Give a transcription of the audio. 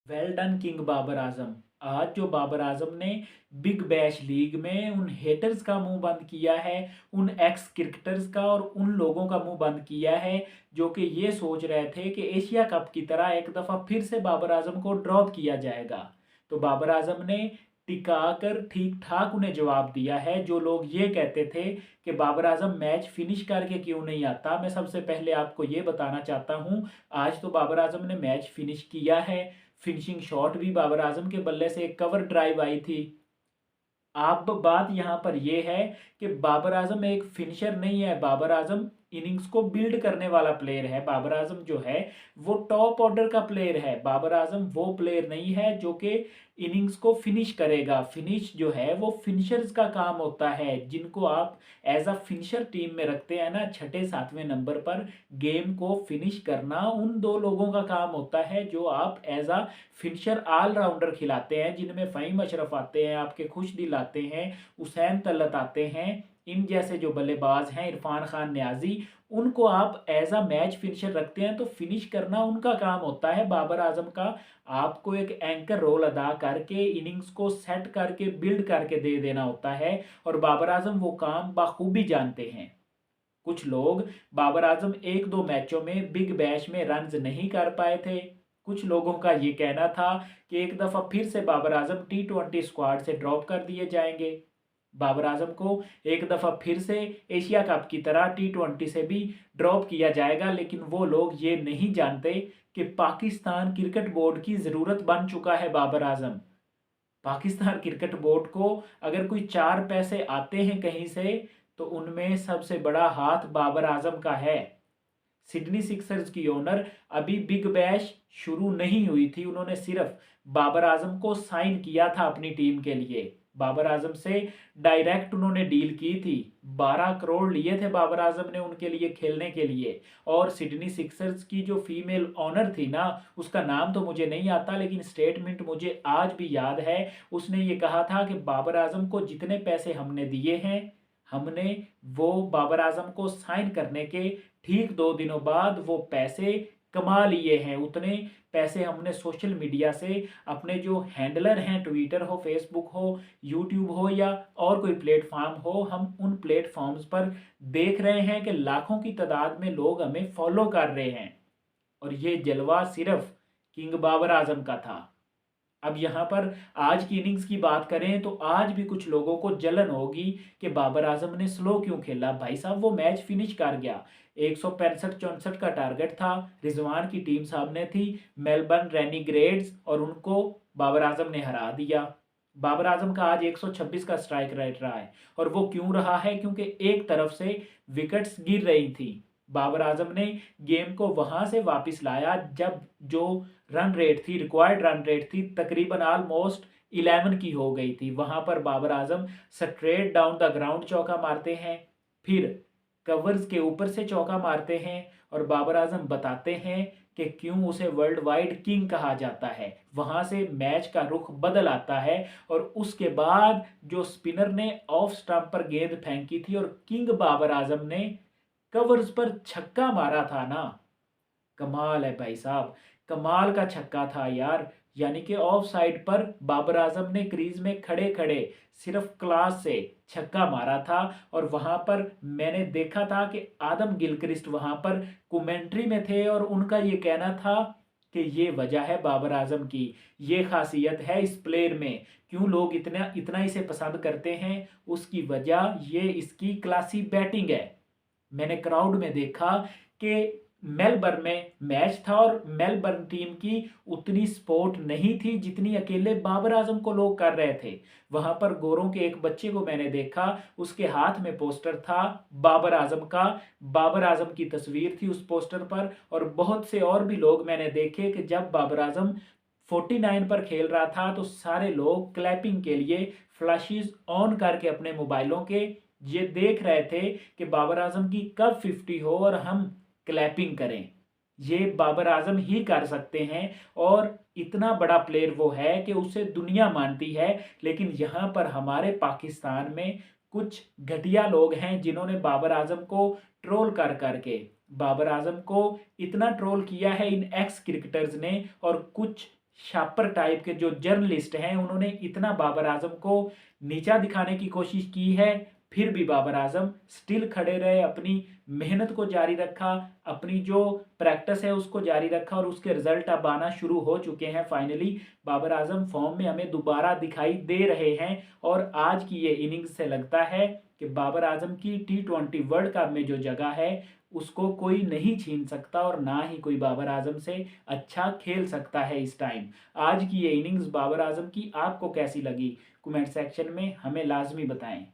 Well done king Babar Azam. आज जो बाबर आजम ने बिग बैश लीग में उन हेटर्स का मुंह बंद किया है, उन एक्स क्रिकेटर्स का और उन लोगों का मुंह बंद किया है जो कि ये सोच रहे थे कि एशिया कप की तरह एक दफ़ा फिर से बाबर आजम को ड्रॉप किया जाएगा। तो बाबर आजम ने टिका कर ठीक ठाक उन्हें जवाब दिया है। जो लोग ये कहते थे कि बाबर आजम मैच फिनिश करके क्यों नहीं आता, मैं सबसे पहले आपको ये बताना चाहता हूँ, आज तो बाबर आजम ने मैच फिनिश किया है। फिनिशिंग शॉट भी बाबर आजम के बल्ले से एक कवर ड्राइव आई थी। अब बात यहाँ पर यह है कि बाबर आजम एक फिनिशर नहीं है। बाबर आजम इनिंग्स को बिल्ड करने वाला प्लेयर है। बाबर आजम जो है वो टॉप ऑर्डर का प्लेयर है। बाबर आजम वो प्लेयर नहीं है जो कि इनिंग्स को फिनिश करेगा। फिनिश जो है वो फिनिशर्स का काम होता है, जिनको आप एज अ फिनिशर टीम में रखते हैं ना, छठे सातवें नंबर पर गेम को फिनिश करना उन दो लोगों का काम होता है जो आप एज अ फिनिशर ऑलराउंडर खिलाते हैं, जिनमें फ़हीम अशरफ आते हैं, आपके खुशदिल आते हैं, हुसैन तलत आते हैं। इन जैसे जो बल्लेबाज हैं, इरफान खान न्याजी, उनको आप एज अ मैच फिनिशर रखते हैं, तो फिनिश करना उनका काम होता है। बाबर आजम का आपको एक एंकर रोल अदा करके इनिंग्स को सेट करके बिल्ड करके दे देना होता है, और बाबर आजम वो काम बखूबी जानते हैं। कुछ लोग बाबर आजम एक दो मैचों में बिग बैश में रन्स नहीं कर पाए थे। कुछ लोगों का ये कहना था कि एक दफ़ा फिर से बाबर आजम T20 स्क्वाड से ड्रॉप कर दिए जाएंगे। बाबर आजम को एक दफ़ा फिर से एशिया कप की तरह T20 से भी ड्रॉप किया जाएगा, लेकिन वो लोग ये नहीं जानते कि पाकिस्तान क्रिकेट बोर्ड की ज़रूरत बन चुका है बाबर आजम। पाकिस्तान क्रिकेट बोर्ड को अगर कोई चार पैसे आते हैं कहीं से, तो उनमें सबसे बड़ा हाथ बाबर आजम का है। सिडनी सिक्सर्स की ओनर अभी बिग बैश शुरू नहीं हुई थी, उन्होंने सिर्फ बाबर आजम को साइन किया था अपनी टीम के लिए। बाबर आजम से डायरेक्ट उन्होंने डील की थी। 12 करोड़ लिए थे बाबर आजम ने उनके लिए खेलने के लिए। और सिडनी सिक्सर्स की जो फीमेल ओनर थी ना, उसका नाम तो मुझे नहीं आता, लेकिन स्टेटमेंट मुझे आज भी याद है। उसने ये कहा था कि बाबर आजम को जितने पैसे हमने दिए हैं, हमने वो बाबर आजम को साइन करने के ठीक 2 दिनों बाद वो पैसे कमा लिए हैं। उतने पैसे हमने सोशल मीडिया से अपने जो हैंडलर हैं, ट्विटर हो, फेसबुक हो, यूट्यूब हो या और कोई प्लेटफॉर्म हो, हम उन प्लेटफॉर्म्स पर देख रहे हैं कि लाखों की तादाद में लोग हमें फॉलो कर रहे हैं। और ये जलवा सिर्फ किंग बाबर आजम का था। अब यहाँ पर आज की इनिंग्स की बात करें तो आज भी कुछ लोगों को जलन होगी कि बाबर आजम ने स्लो क्यों खेला। भाई साहब, वो मैच फिनिश कर गया। 165-64 का टारगेट था, रिजवान की टीम सामने थी, मेलबर्न रेनिग्रेड्स, और उनको बाबर आजम ने हरा दिया। बाबर आजम का आज 126 का स्ट्राइक रेट रहा है, और वो क्यों रहा है? क्योंकि एक तरफ से विकेट्स गिर रही थी। बाबर आजम ने गेम को वहां से वापस लाया जब जो रन रेट थी, रिक्वायर्ड रन रेट थी, तकरीबन ऑलमोस्ट 11 की हो गई थी। वहां पर Babar Azam straight down the ground चौका मारते हैं, फिर कवर्स के ऊपर से चौका मारते हैं, और बाबर आजम बताते हैं कि क्यों उसे वर्ल्ड वाइड किंग कहा जाता है। वहां से मैच का रुख बदल आता है, और उसके बाद जो स्पिनर ने ऑफ स्टंप पर गेंद फेंकी थी और किंग बाबर आजम ने कवर्स पर छक्का मारा था ना, कमाल है भाई साहब, कमाल का छक्का था यार। यानी कि ऑफ साइड पर बाबर आजम ने क्रीज में खड़े खड़े सिर्फ क्लास से छक्का मारा था। और वहां पर मैंने देखा था कि आदम गिलक्रिस्ट वहां पर कमेंट्री में थे, और उनका ये कहना था कि ये वजह है बाबर आजम की, ये खासियत है इस प्लेयर में, क्यों लोग इतना इतना इसे पसंद करते हैं, उसकी वजह ये इसकी क्लासी बैटिंग है। मैंने क्राउड में देखा कि मेलबर्न में मैच था, और मेलबर्न टीम की उतनी सपोर्ट नहीं थी जितनी अकेले बाबर आजम को लोग कर रहे थे। वहां पर गोरों के एक बच्चे को मैंने देखा, उसके हाथ में पोस्टर था बाबर आजम का, बाबर आजम की तस्वीर थी उस पोस्टर पर। और बहुत से और भी लोग मैंने देखे कि जब बाबर आजम 49 पर खेल रहा था तो सारे लोग क्लैपिंग के लिए फ्लैशेस ऑन करके अपने मोबाइलों के ये देख रहे थे कि बाबर आजम की कब 50 हो और हम क्लैपिंग करें। ये बाबर आजम ही कर सकते हैं, और इतना बड़ा प्लेयर वो है कि उसे दुनिया मानती है। लेकिन यहाँ पर हमारे पाकिस्तान में कुछ घटिया लोग हैं जिन्होंने बाबर आजम को ट्रोल कर करके बाबर आजम को इतना ट्रोल किया है इन एक्स क्रिकेटर्स ने, और कुछ शापर टाइप के जो जर्नलिस्ट हैं उन्होंने इतना बाबर आजम को नीचा दिखाने की कोशिश की है, फिर भी बाबर आजम स्टिल खड़े रहे, अपनी मेहनत को जारी रखा, अपनी जो प्रैक्टिस है उसको जारी रखा और उसके रिजल्ट अब आना शुरू हो चुके हैं। फाइनली बाबर आजम फॉर्म में हमें दोबारा दिखाई दे रहे हैं और आज की ये इनिंग्स से लगता है कि बाबर आजम की T20 वर्ल्ड कप में जो जगह है उसको कोई नहीं छीन सकता और ना ही कोई बाबर आजम से अच्छा खेल सकता है इस टाइम। आज की ये इनिंग्स बाबर आजम की आपको कैसी लगी? कमेंट सेक्शन में हमें लाजमी बताएं।